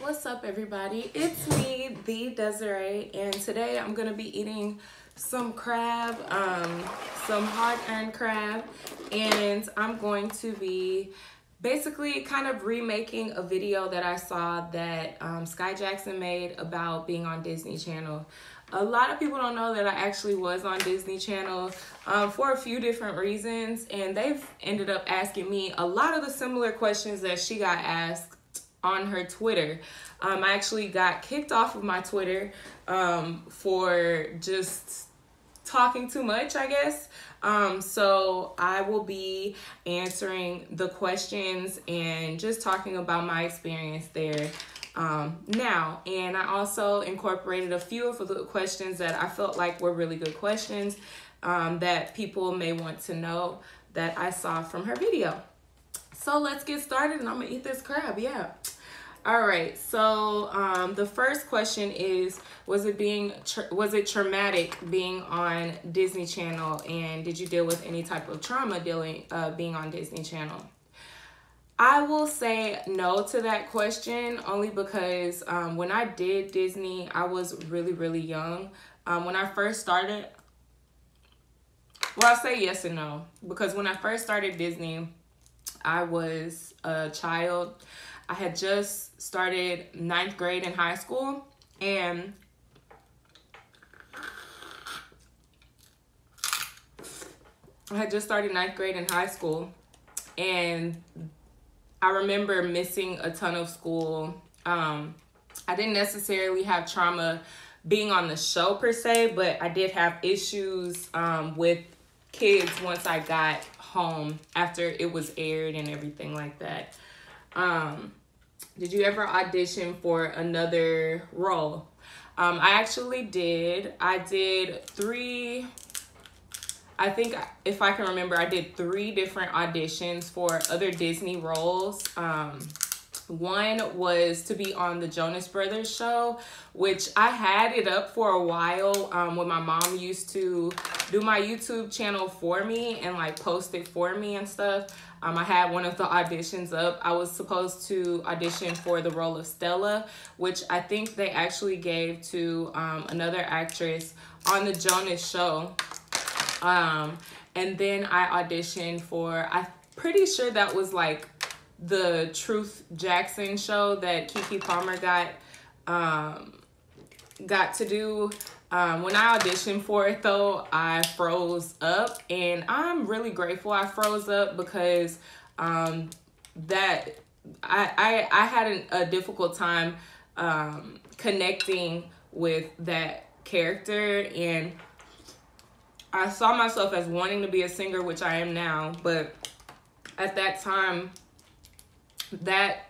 What's up, everybody? It's me, the Desiree, and today I'm gonna be eating some crab, some hard-earned crab, and I'm going to be basically kind of remaking a video that I saw that Skai Jackson made about being on Disney Channel. A lot of people don't know that I actually was on Disney Channel for a few different reasons, and they've ended up asking me a lot of the similar questions that she got asked on her Twitter. I actually got kicked off of my Twitter for just talking too much, I guess. So I will be answering the questions and just talking about my experience there now. And I also incorporated a few of the questions that I felt like were really good questions that people may want to know that I saw from her video. So let's get started, and I'm gonna eat this crab. Yeah. All right. So the first question is, was it traumatic being on Disney Channel, and did you deal with any type of trauma being on Disney Channel? I will say no to that question, only because when I did Disney, I was really, really young. When I first started, well, I'll say yes and no, because when I first started Disney, I was a child. I had just started 9th grade in high school, and I remember missing a ton of school. I didn't necessarily have trauma being on the show per se, but I did have issues with kids once I got home after it was aired and everything like that. Did you ever audition for another role? I actually did. I did 3, I think if I can remember, I did 3 different auditions for other Disney roles. One was to be on the Jonas Brothers show, which I had it up for a while when my mom used to do my YouTube channel for me and like post it for me and stuff. I had one of the auditions up. I was supposed to audition for the role of Stella, which I think they actually gave to another actress on the Jonas show. And then I auditioned for, I'm pretty sure that was like the Truth Jackson show that Keke Palmer got to do. When I auditioned for it though, I froze up, and I'm really grateful I froze up because that I had a difficult time connecting with that character, and I saw myself as wanting to be a singer, which I am now, but at that time, that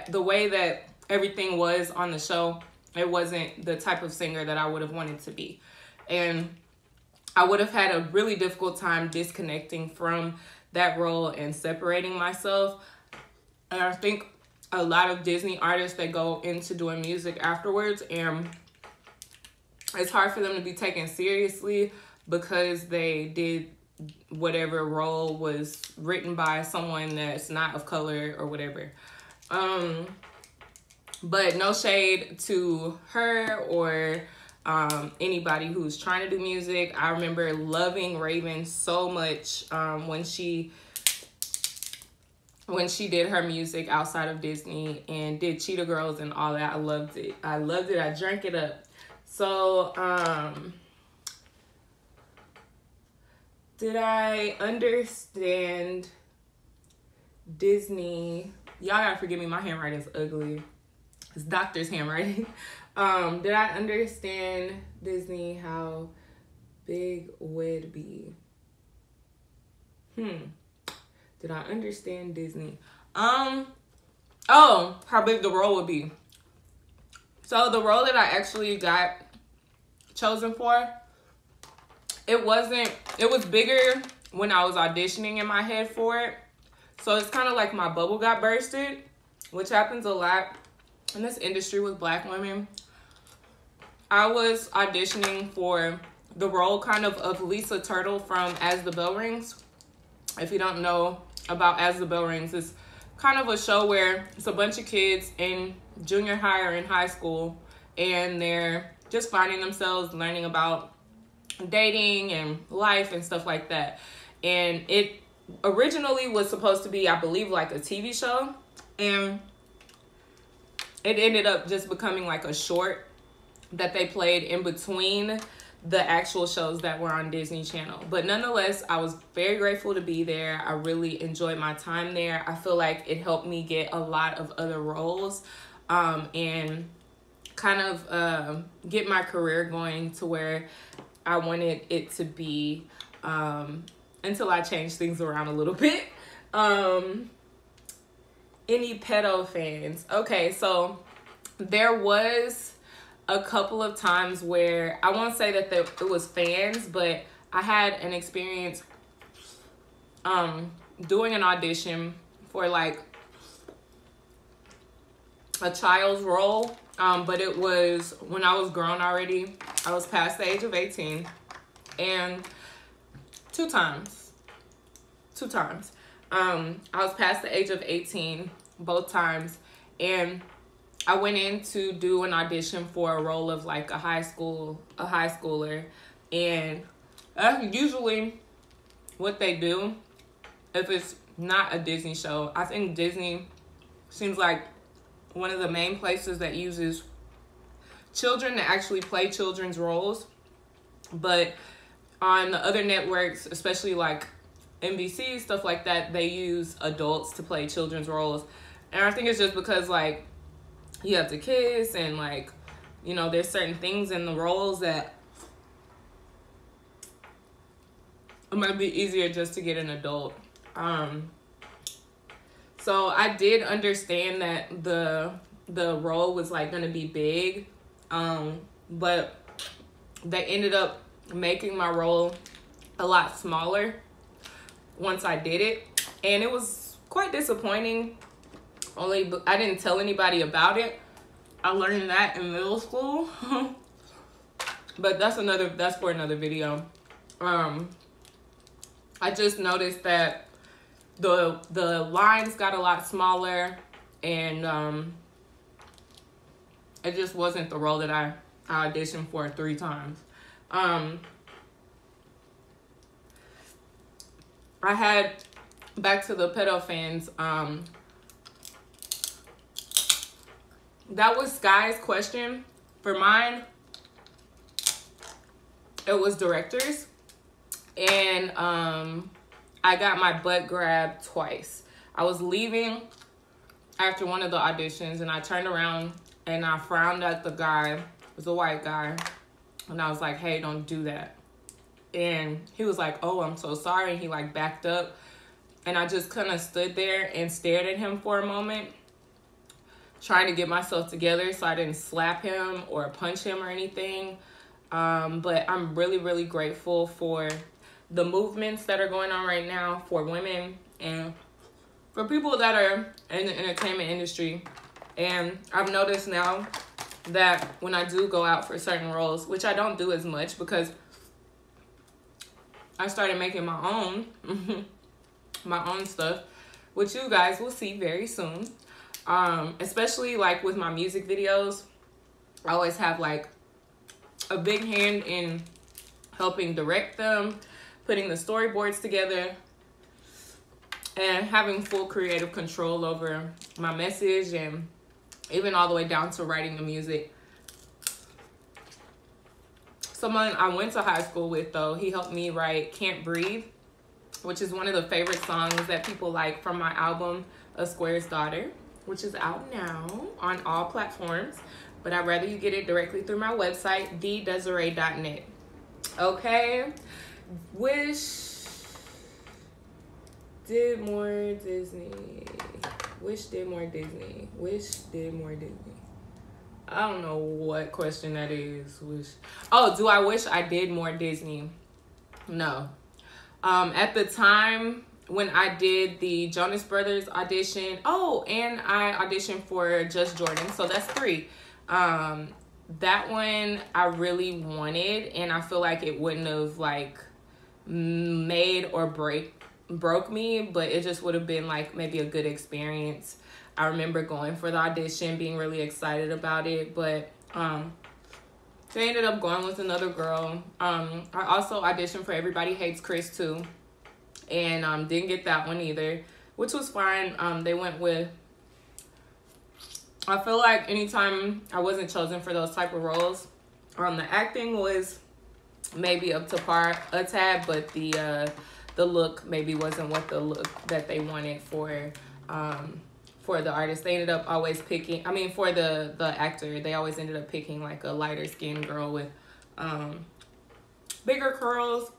the way that everything was on the show, it wasn't the type of singer that I would have wanted to be. And I would have had a really difficult time disconnecting from that role and separating myself. And I think a lot of Disney artists that go into doing music afterwards, and it's hard for them to be taken seriously because they did whatever role was written by someone that's not of color or whatever. But no shade to her or anybody who's trying to do music. I remember loving Raven so much when she did her music outside of Disney and did Cheetah Girls and all that. I loved it. I loved it. I drank it up. So, did I understand Disney? Y'all gotta forgive me, my handwriting is ugly. It's doctor's handwriting. Did I understand Disney how big would be? Did I understand Disney? Oh, how big the role would be. So the role that I actually got chosen for, it was bigger when I was auditioning in my head for it. So it's kind of like my bubble got bursted, which happens a lot in this industry with Black women. I was auditioning for the role kind of Lisa Turtle from As the Bell Rings. If you don't know about As the Bell Rings, it's kind of a show where it's a bunch of kids in junior high or in high school, and they're just finding themselves learning about dating and life and stuff like that. And it originally was supposed to be, I believe, like a TV show, and it ended up just becoming like a short that they played in between the actual shows that were on Disney Channel. But nonetheless, I was very grateful to be there. I really enjoyed my time there. I feel like it helped me get a lot of other roles, and kind of get my career going to where I wanted it to be, until I changed things around a little bit. Any pedo fans? Okay, so there was a couple of times where I won't say that it was fans, but I had an experience doing an audition for like a child's role, but it was when I was grown already. I was past the age of 18, and two times I was past the age of 18 both times, and I went in to do an audition for a role of like a high schooler, and that's usually what they do if it's not a Disney show. I think Disney seems like one of the main places that uses children to actually play children's roles, but on the other networks, especially like NBC, stuff like that, they use adults to play children's roles. And I think it's just because like you have to kiss, and like, you know, there's certain things in the roles that it might be easier just to get an adult. So I did understand that the role was like gonna be big, but they ended up making my role a lot smaller once I did it, and it was quite disappointing. Only I didn't tell anybody about it. I learned that in middle school. But that's for another video. I just noticed that the lines got a lot smaller, and it just wasn't the role that I auditioned for 3 times. I had, back to the pedo fans, that was Skai's question. For mine, it was directors. And I got my butt grabbed twice. I was leaving after one of the auditions, and I turned around and I frowned at the guy. It was a white guy. And I was like, hey, don't do that. And he was like, oh, I'm so sorry. And he like backed up. And I just kind of stood there and stared at him for a moment, trying to get myself together so I didn't slap him or punch him or anything. But I'm really, really grateful for the movements that are going on right now for women and for people that are in the entertainment industry. And I've noticed now that when I do go out for certain roles, which I don't do as much because I started making my own, my own stuff, which you guys will see very soon. Especially like with my music videos, I always have like a big hand in helping direct them, putting the storyboards together, and having full creative control over my message, and even all the way down to writing the music. Someone I went to high school with, though, he helped me write Can't Breathe, which is one of the favorite songs that people like from my album, A Square's Daughter, which is out now on all platforms. But I'd rather you get it directly through my website, thedesiree.net. Okay? Wish did more Disney. Wish did more Disney. Wish did more Disney. I don't know what question that is. Wish. Oh, do I wish I did more Disney? No. At the time when I did the Jonas Brothers audition, oh, and I auditioned for Just Jordan, so that's 3. That one I really wanted, and I feel like it wouldn't have like made or break broke me, but it just would have been like maybe a good experience. I remember going for the audition, being really excited about it, but they ended up going with another girl. I also auditioned for Everybody Hates Chris too, and didn't get that one either, which was fine. They went with, I feel like anytime I wasn't chosen for those type of roles, the acting was maybe up to par a tad, but the look maybe wasn't what the look that they wanted for the artist. They ended up always picking, I mean, for the actor, they always ended up picking like a lighter skinned girl with bigger curls,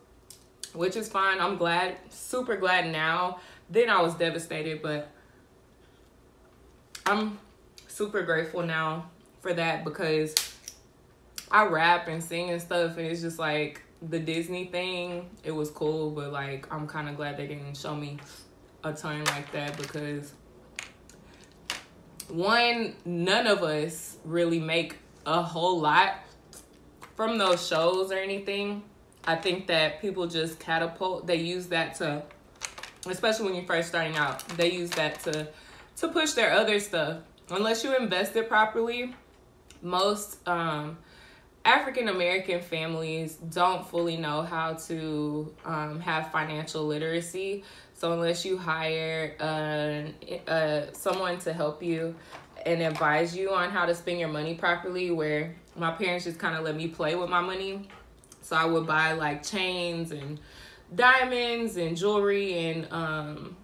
which is fine. I'm glad, super glad now. Then I was devastated, but I'm super grateful now for that, because I rap and sing and stuff, and it's just like the Disney thing, it was cool, but like I'm kind of glad they didn't show me a ton like that, because one, none of us really make a whole lot from those shows or anything. I think that people just catapult, they use that to, especially when you're first starting out, they use that to push their other stuff. Unless you invest it properly, most African American families don't fully know how to have financial literacy. So unless you hire someone to help you and advise you on how to spend your money properly, where my parents just kind of let me play with my money. So I would buy like chains and diamonds and jewelry and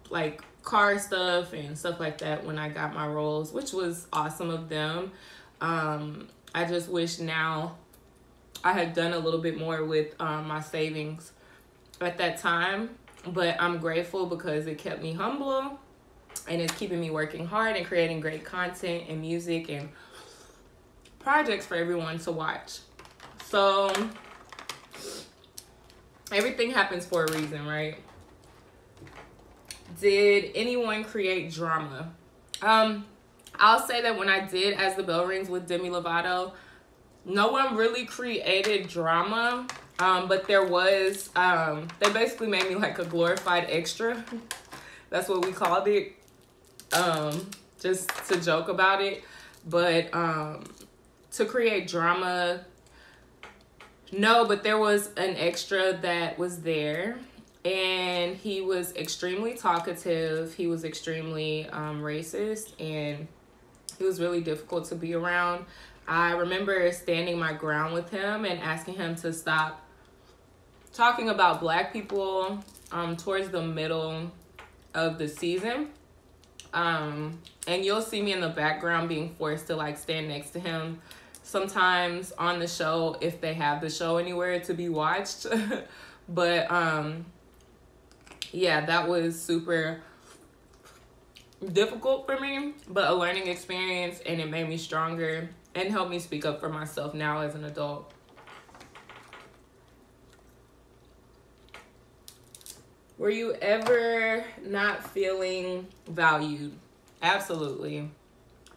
like car stuff and stuff like that when I got my roles, which was awesome of them. I just wish now I had done a little bit more with my savings at that time, but I'm grateful because it kept me humble, and it's keeping me working hard and creating great content and music and projects for everyone to watch. So everything happens for a reason, right? Did anyone create drama? I'll say that when I did As the Bell Rings with Demi Lovato, no one really created drama, but there was, they basically made me like a glorified extra. That's what we called it, just to joke about it. But to create drama, no, but there was an extra that was there, and he was extremely talkative. He was extremely racist, and he was really difficult to be around. I remember standing my ground with him and asking him to stop talking about Black people towards the middle of the season. And you'll see me in the background being forced to like stand next to him sometimes on the show, if they have the show anywhere to be watched. But yeah, that was super difficult for me, but a learning experience, and it made me stronger and helped me speak up for myself now as an adult. Were you ever not feeling valued? Absolutely.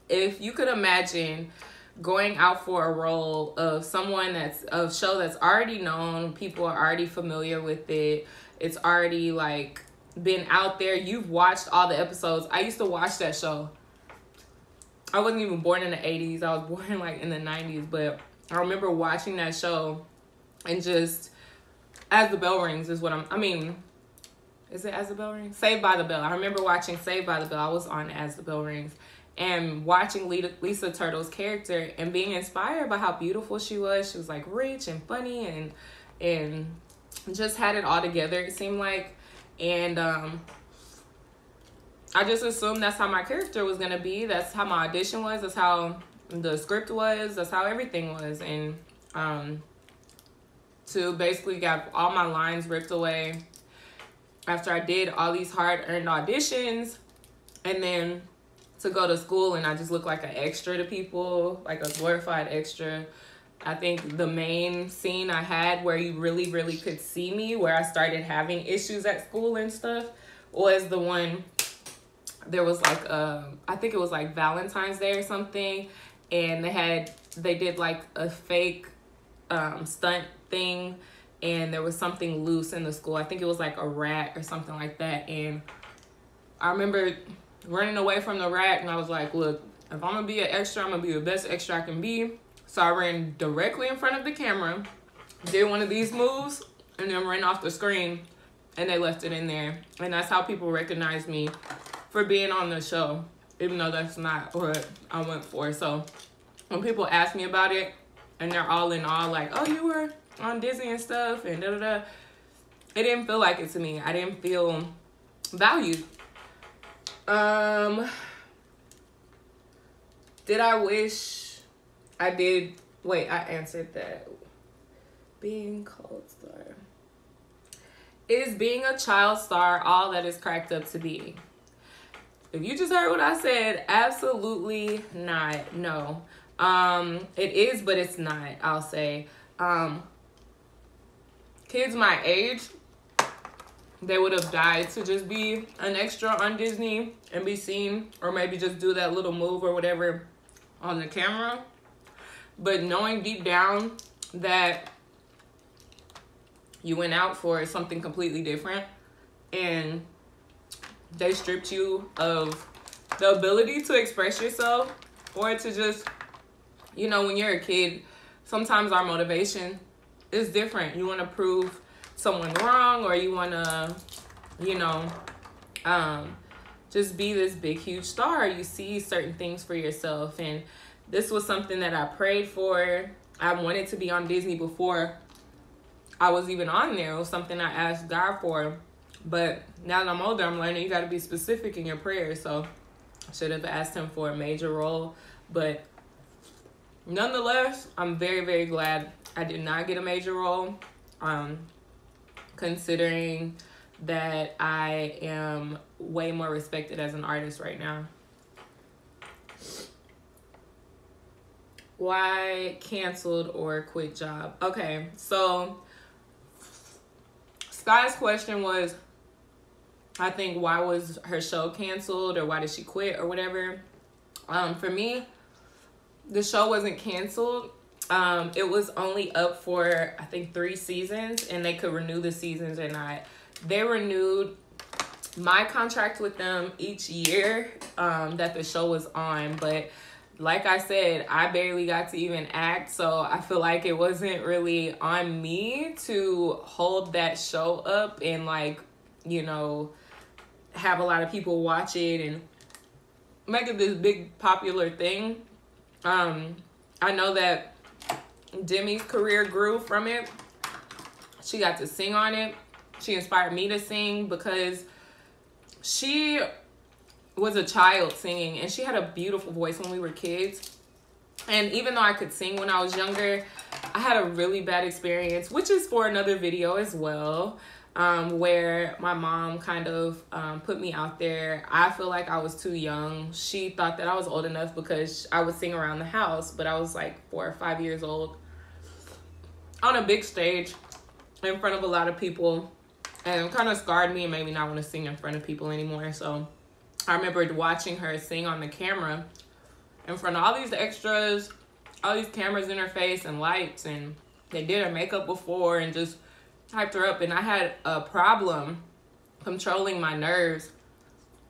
If you could imagine going out for a role of someone that's a show that's already known, people are already familiar with it, it's already like been out there, you've watched all the episodes. I used to watch that show. I wasn't even born in the 80s. I was born like in the 90s, but I remember watching that show, and just As the Bell Rings is what is it As the Bell Rings? Saved by the Bell. I remember watching Saved by the Bell. I was on As the Bell Rings, and watching Lisa Turtle's character and being inspired by how beautiful she was. She was like rich and funny and just had it all together, it seemed like. And I just assumed that's how my character was gonna be. That's how my audition was. That's how the script was. That's how everything was. And to basically get all my lines ripped away after I did all these hard-earned auditions, and then to go to school and I just look like an extra to people, like a glorified extra. I think the main scene I had where you really, really could see me, where I started having issues at school and stuff, was the one, there was like, I think it was like Valentine's Day or something, and they did like a fake stunt thing, and there was something loose in the school. I think it was like a rat or something like that. And I remember running away from the rat, and I was like, look, if I'm gonna be an extra, I'm gonna be the best extra I can be. So I ran directly in front of the camera, did one of these moves, and then ran off the screen, and they left it in there. And that's how people recognize me for being on the show, even though that's not what I went for. So when people ask me about it, and they're all in awe, like, oh, you were on Disney and stuff, and da-da-da, it didn't feel like it to me. I didn't feel valued. Did I wish I did? Wait, I answered that. Being called star. Is being a child star all that is cracked up to be? If you just heard what I said, absolutely not. No. It is, but it's not, I'll say. Kids my age, they would have died to just be an extra on Disney and be seen, or maybe just do that little move or whatever on the camera. But knowing deep down that you went out for something completely different, and they stripped you of the ability to express yourself, or to just, you know, when you're a kid, sometimes our motivation is different. You want to prove someone wrong, or you want to, you know, just be this big, huge star. You see certain things for yourself. And this was something that I prayed for. I wanted to be on Disney before I was even on there. It was something I asked God for. But now that I'm older, I'm learning you got to be specific in your prayers. So I should have asked him for a major role. But nonetheless, I'm very, very glad I did not get a major role. Considering that I am way more respected as an artist right now. Why canceled or quit job? Okay, so Skai's question was, I think, why was her show canceled, or why did she quit, or whatever. For me, the show wasn't canceled. It was only up for, I think, 3 seasons, and they could renew the seasons or not. They renewed my contract with them each year that the show was on, but like I said, I barely got to even act, so I feel like it wasn't really on me to hold that show up and, like, you know, have a lot of people watch it and make it this big popular thing. I know that Demi's career grew from it. She got to sing on it. She inspired me to sing because she was a child singing, and she had a beautiful voice when we were kids. And even though I could sing when I was younger, I had a really bad experience, which is for another video as well, where my mom kind of put me out there. I feel like I was too young. She thought that I was old enough because I would sing around the house, but I was like 4 or 5 years old on a big stage in front of a lot of people, and it kind of scarred me and made me not want to sing in front of people anymore. So I remembered watching her sing on the camera in front of all these extras, all these cameras in her face and lights, and they did her makeup before and just hyped her up. And I had a problem controlling my nerves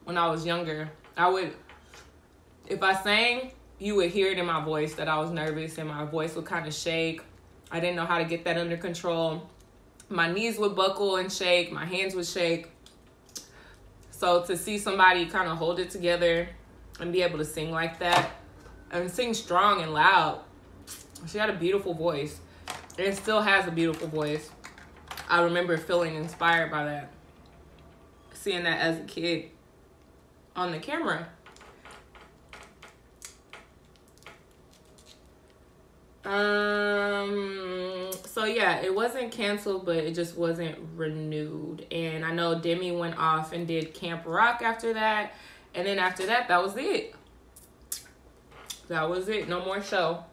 when I was younger. If I sang, you would hear it in my voice that I was nervous, and my voice would kind of shake. I didn't know how to get that under control. My knees would buckle and shake. My hands would shake. So to see somebody kind of hold it together and be able to sing like that and sing strong and loud, she had a beautiful voice and still has a beautiful voice. I remember feeling inspired by that, seeing that as a kid on the camera. So yeah, it wasn't canceled, but it just wasn't renewed. And I know Demi went off and did Camp Rock after that, and then after that, that was it. That was it. No more show.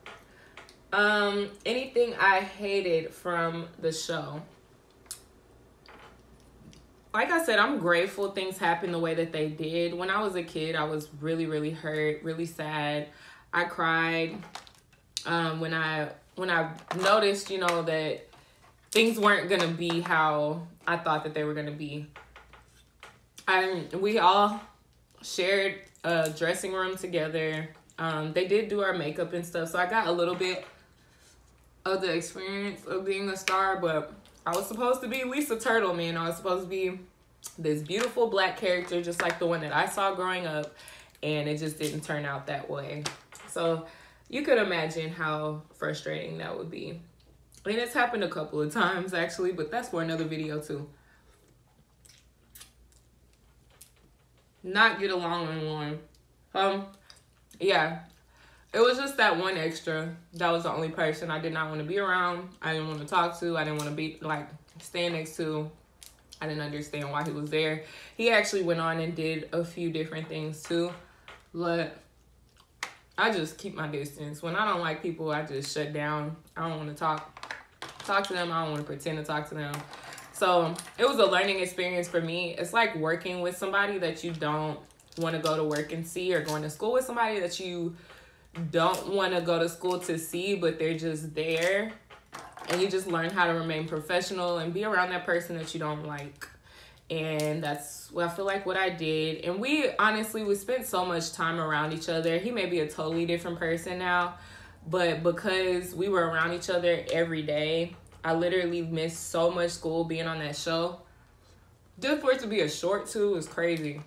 Anything I hated from the show? Like I said, I'm grateful things happened the way that they did. When I was a kid, I was really, really hurt, really sad. I cried when I noticed, you know, that things weren't gonna be how I thought that they were gonna be. We all shared a dressing room together. They did do our makeup and stuff, so I got a little bit of the experience of being a star, but I was supposed to be Lisa Turtle, man. I was supposed to be this beautiful black character just like the one that I saw growing up, and it just didn't turn out that way. So you could imagine how frustrating that would be. And it's happened a couple of times actually, but that's for another video too. Not get along on one. Yeah, it was just that one extra. That was the only person I did not want to be around. I didn't want to talk to. I didn't want to be like stand next to. I didn't understand why he was there. He actually went on and did a few different things too, but I just keep my distance. When I don't like people, I just shut down. I don't want to talk to them. I don't want to pretend to talk to them. So it was a learning experience for me. It's like working with somebody that you don't want to go to work and see, or going to school with somebody that you don't want to go to school to see, but they're just there. And you just learn how to remain professional and be around that person that you don't like. And that's what I feel like what I did. And we spent so much time around each other. He may be a totally different person now, but because we were around each other every day, I literally missed so much school being on that show. Just for it to be a short too is crazy.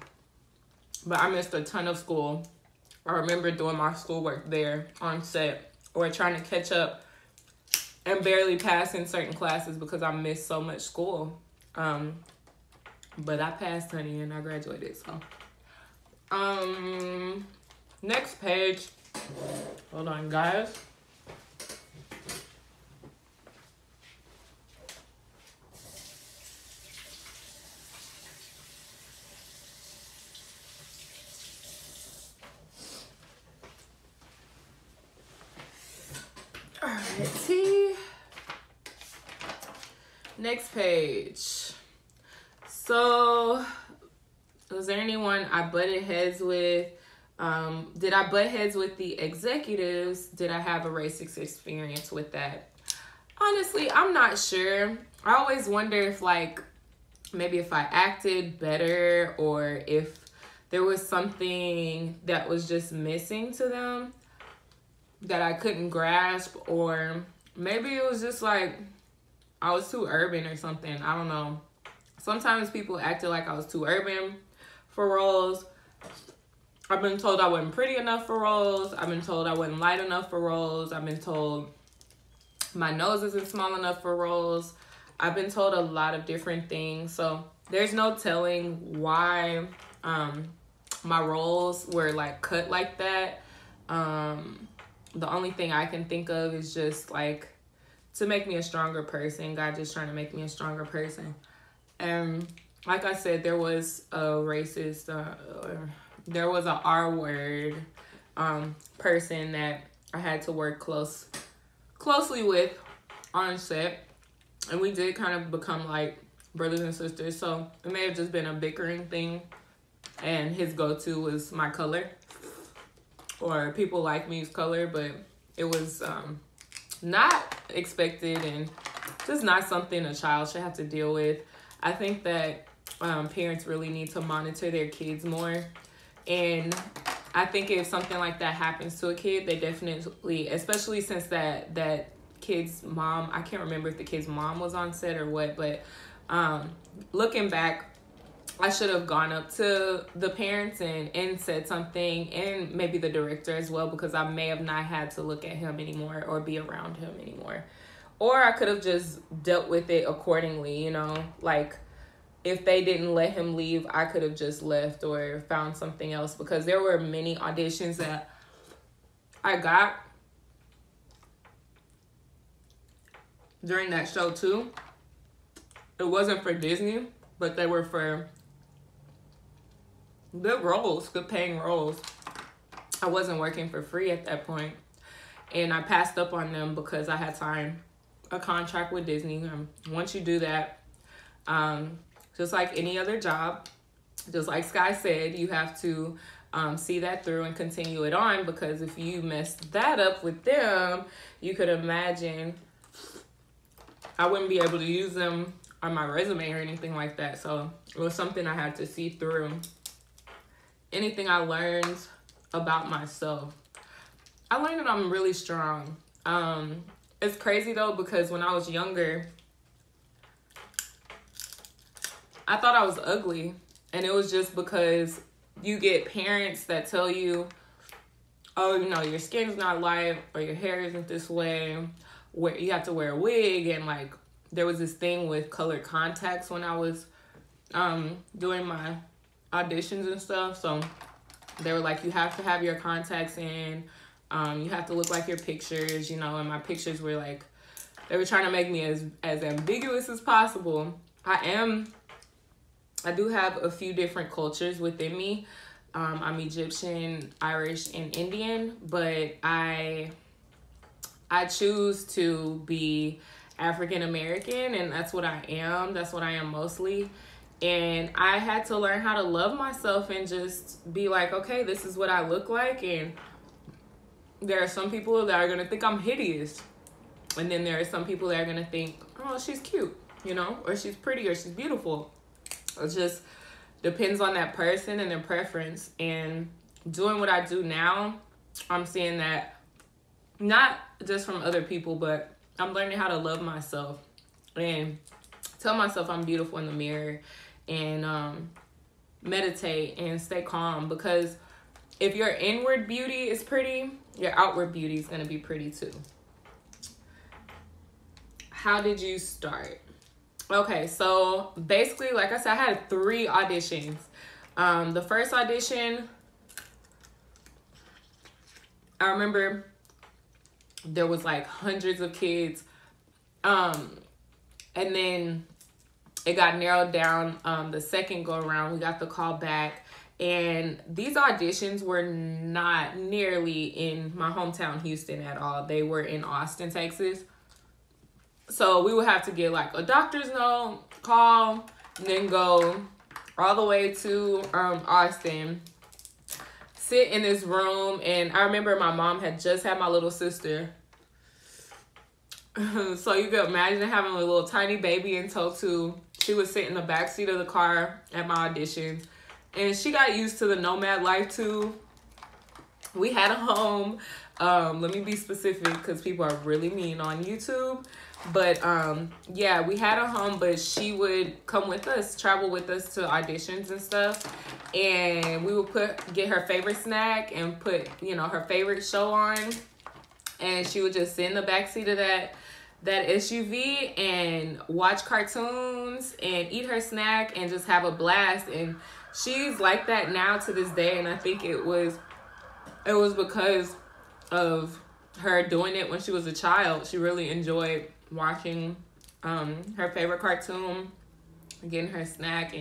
But I missed a ton of school. I remember doing my schoolwork there on set, or trying to catch up and barely passing certain classes because I missed so much school. But I passed, honey, and I graduated, so. Next page. Hold on, guys. Alrighty. Next page. So, was there anyone I butted heads with? Did I butt heads with the executives? Did I have a racist experience with that? Honestly, I'm not sure. I always wonder if, like, maybe if I acted better, or if there was something that was just missing to them that I couldn't grasp, or maybe it was just like I was too urban or something. I don't know. Sometimes people acted like I was too urban for roles. I've been told I wasn't pretty enough for roles. I've been told I wasn't light enough for roles. I've been told my nose isn't small enough for roles. I've been told a lot of different things. So there's no telling why my roles were like cut like that. The only thing I can think of is just like to make me a stronger person. God just trying to make me a stronger person. And like I said, there was a racist, there was a R-word person that I had to work closely with on set. And we did kind of become like brothers and sisters. So it may have just been a bickering thing. And his go-to was my color, or people like me's color, but it was not expected and just not something a child should have to deal with. I think that parents really need to monitor their kids more. And I think if something like that happens to a kid, they definitely, especially since that kid's mom, I can't remember if the kid's mom was on set or what, but looking back, I should have gone up to the parents and said something, and maybe the director as well, because I may have not had to look at him anymore or be around him anymore. Or I could have just dealt with it accordingly, you know, like if they didn't let him leave, I could have just left or found something else, because there were many auditions that I got during that show too. It wasn't for Disney, but they were for good roles, good paying roles. I wasn't working for free at that point, and I passed up on them because I had signed a contract with Disney. Once you do that, just like any other job, just like Skai said, you have to see that through and continue it on, because if you messed that up with them, you could imagine I wouldn't be able to use them on my resume or anything like that. So it was something I had to see through. Anything I learned about myself. I learned that I'm really strong. It's crazy though, because when I was younger, I thought I was ugly. And it was just because you get parents that tell you, oh, you know, your skin's not light, or your hair isn't this way, where you have to wear a wig. And like, there was this thing with colored contacts when I was doing my auditions and stuff. So they were like, you have to have your contacts in, you have to look like your pictures, you know. And my pictures were like, they were trying to make me as ambiguous as possible. I do have a few different cultures within me. I'm Egyptian, Irish, and Indian, but I choose to be African American, and that's what I am. That's what I am mostly. And I had to learn how to love myself and just be like, okay, this is what I look like. And there are some people that are going to think I'm hideous. And then there are some people that are going to think, oh, she's cute, you know, or she's pretty, or she's beautiful. It just depends on that person and their preference. And doing what I do now, I'm seeing that not just from other people, but I'm learning how to love myself and tell myself I'm beautiful in the mirror, and meditate and stay calm. Because if your inward beauty is pretty, your outward beauty is going to be pretty too. How did you start? Okay, so basically, like I said, I had 3 auditions. The first audition, I remember there was like hundreds of kids. And then it got narrowed down. The second go around, we got the call back. And these auditions were not nearly in my hometown, Houston, at all. They were in Austin, Texas. So we would have to get like a doctor's note, call, and then go all the way to Austin, sit in this room. And I remember my mom had just had my little sister. So you could imagine having a little tiny baby in tow too. She would sit in the back seat of the car at my auditions. And she got used to the nomad life too. We had a home. Let me be specific because people are really mean on YouTube. But yeah, we had a home, but she would come with us, travel with us to auditions and stuff. And we would get her favorite snack and put, you know, her favorite show on. And she would just sit in the backseat of that SUV and watch cartoons and eat her snack and just have a blast. And she's like that now to this day. And I think it was because of her doing it when she was a child. She really enjoyed watching her favorite cartoon, getting her snack,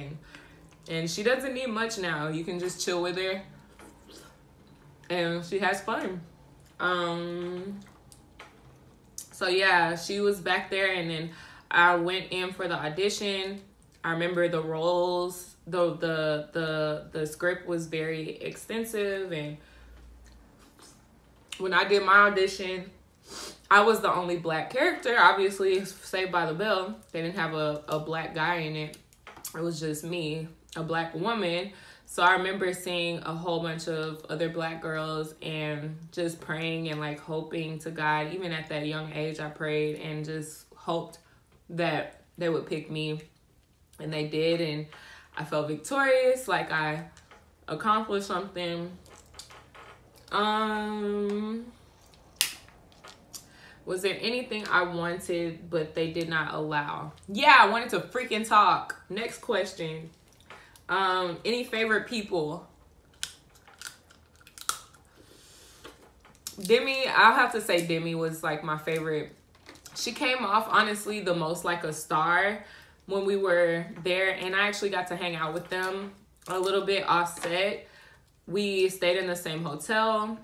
and she doesn't need much now. You can just chill with her and she has fun. So yeah, she was back there, and then I went in for the audition. I remember the roles, the script was very extensive, and when I did my audition, I was the only black character. Obviously, Saved by the Bell, they didn't have a black guy in it. It was just me, a black woman. So I remember seeing a whole bunch of other black girls and just praying and like hoping to God. Even at that young age, I prayed and just hoped that they would pick me. And they did, and I felt victorious, like I accomplished something. Was there anything I wanted but they did not allow? Yeah, I wanted to freaking talk. Next question. Any favorite people? Demi, I'll have to say Demi was like my favorite. She came off honestly the most like a star when we were there, and I actually got to hang out with them a little bit off set. We stayed in the same hotel,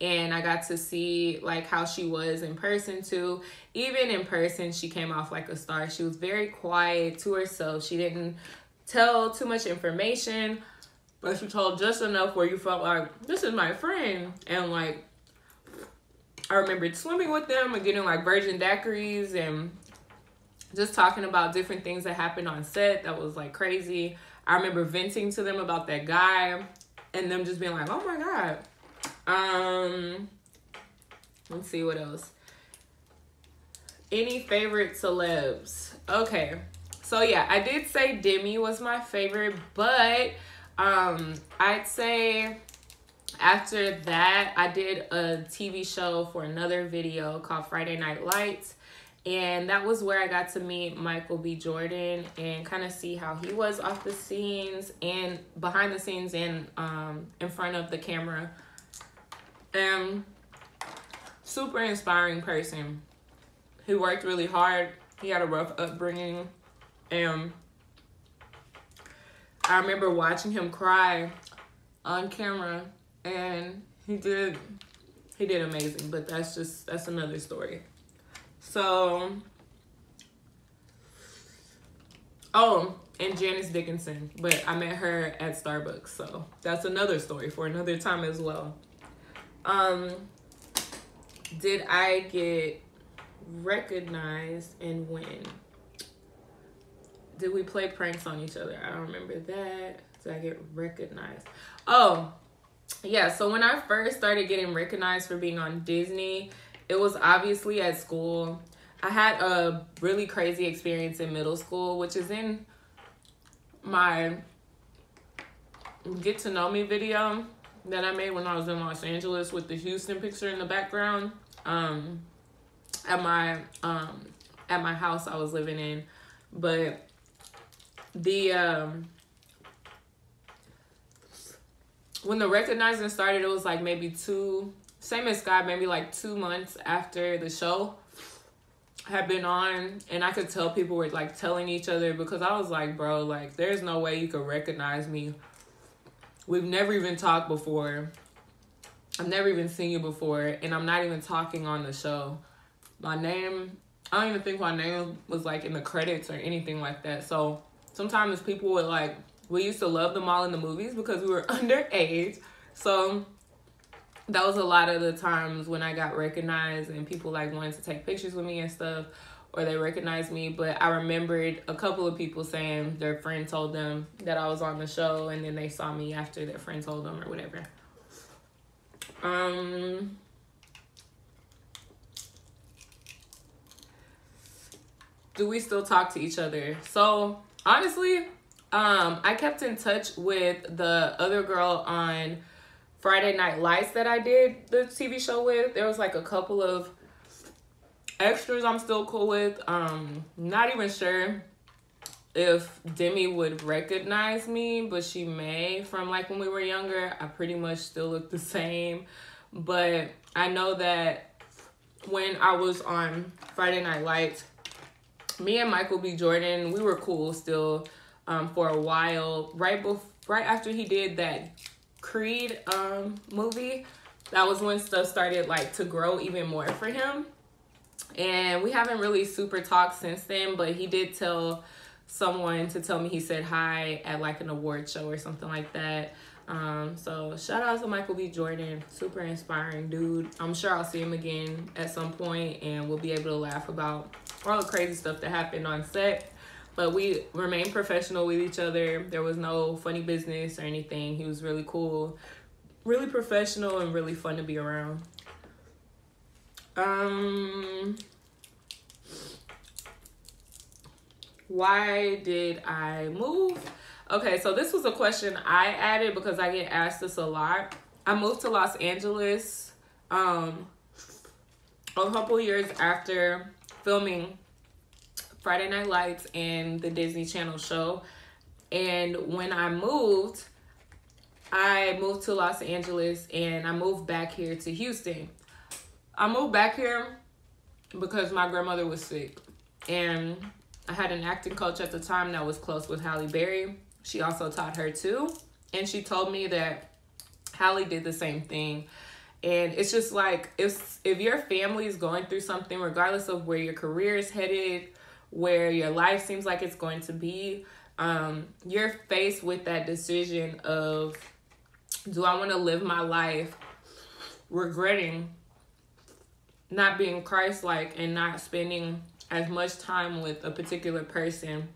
and I got to see like how she was in person too. Even in person, she came off like a star. She was very quiet to herself. She didn't tell too much information, but she told just enough where you felt like, this is my friend. And like, I remembered swimming with them and getting like virgin daiquiris, and just talking about different things that happened on set that was like crazy. I remember venting to them about that guy and them just being like, oh my God. Let's see what else. Any favorite celebs? Okay. So yeah, I did say Demi was my favorite, but I'd say after that, I did a TV show for another video called Friday Night Lights. And that was where I got to meet Michael B. Jordan and kind of see how he was off the scenes and behind the scenes and in front of the camera. Super inspiring person. He worked really hard. He had a rough upbringing. And I remember watching him cry on camera, and he did amazing, but that's another story. So, oh, and Janice Dickinson, but I met her at Starbucks, so that's another story for another time as well. Did I get recognized and when? Did we play pranks on each other? I don't remember that. Did I get recognized? Oh, yeah. So when I first started getting recognized for being on Disney, it was obviously at school. I had a really crazy experience in middle school, which is in my Get to Know Me video that I made when I was in Los Angeles with the Houston picture in the background. At my house I was living in. But when the recognizing started, it was like maybe same as Skai, maybe like 2 months after the show had been on, and I could tell people were like telling each other, because I was like, bro, like there's no way you could recognize me. We've never even talked before. I've never even seen you before, and I'm not even talking on the show. My name, I don't even think my name was like in the credits or anything like that. So sometimes people would like, we used to love them all in the movies because we were underage. So that was a lot of the times when I got recognized and people like wanted to take pictures with me and stuff, or they recognized me. But I remembered a couple of people saying their friend told them that I was on the show, and then they saw me after their friend told them or whatever. Do we still talk to each other? So honestly, I kept in touch with the other girl on Friday Night Lights that I did the TV show with. There was like a couple of extras I'm still cool with. Not even sure if Demi would recognize me, but she may from like when we were younger. I pretty much still look the same. But I know that when I was on Friday Night Lights, me and Michael B. Jordan, we were cool still for a while. Right after he did that Creed movie, that was when stuff started like to grow even more for him. And we haven't really super talked since then, but he did tell someone to tell me he said hi at like an award show or something like that. So shout out to Michael B. Jordan, super inspiring dude. I'm sure I'll see him again at some point and we'll be able to laugh about all the crazy stuff that happened on set. But we remained professional with each other. There was no funny business or anything. He was really cool, really professional, and really fun to be around. Why did I move? Okay, so this was a question I added because I get asked this a lot. I moved to Los Angeles a couple years after filming Friday Night Lights and the Disney Channel show. And when I moved to Los Angeles and I moved back here to Houston. I moved back here because my grandmother was sick. And I had an acting coach at the time that was close with Halle Berry. She also taught her too. And she told me that Halle did the same thing. And it's just like, if your family is going through something, regardless of where your career is headed, where your life seems like it's going to be, you're faced with that decision of, do I want to live my life regretting not being Christ-like and not spending as much time with a particular person